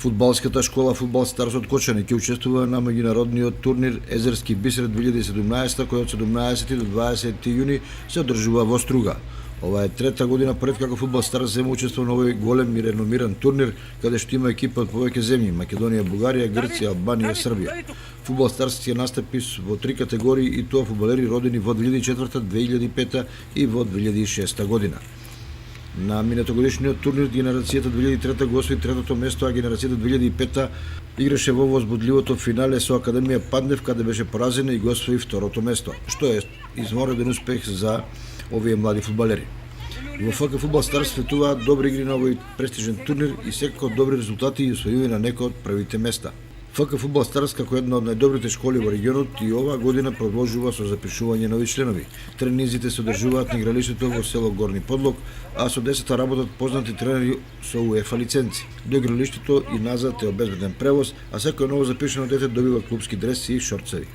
Фудбалската школа Фудбал Старс од Кочани ќе учествува на меѓународниот турнир Езерски бисер 2017 кој од 17 до 20 јуни се одржува во Струга. Ова е трета година поред како Фудбал Старс зема учество на овој голем и реномиран турнир, каде што има екипа од повеќе земји: Македонија, Бугарија, Грција, Албанија, Србија. Фудбал Старс ќе настапи во три категории и тоа фудбалери родени во 2004, 2005 и во 2006 година. На минатогодишниот турнир генерацијата 2003 го освои третото место, а генерацијата 2005 играше во возбудливото финале со Академија Паднев, каде беше поразена и го освои второто место, што е измореден успех за овие млади фудбалери. Во ФК Фудбал Старс светуваат добри игри на овој престижен турнир и секако добри резултати и освојување на некои од првите места. ФК Фудбал Старс како една од најдобрите школи во регионот и оваа година продолжува со запишување нови членови. Тренинзите се одржуваат на игралиштето во село Горни Подлог, а со децата работат познати тренери со УЕФА лиценци. До игралиштето и назад е обезбеден превоз, а секој ново запишано дете добива клупски дреси и шорцеви.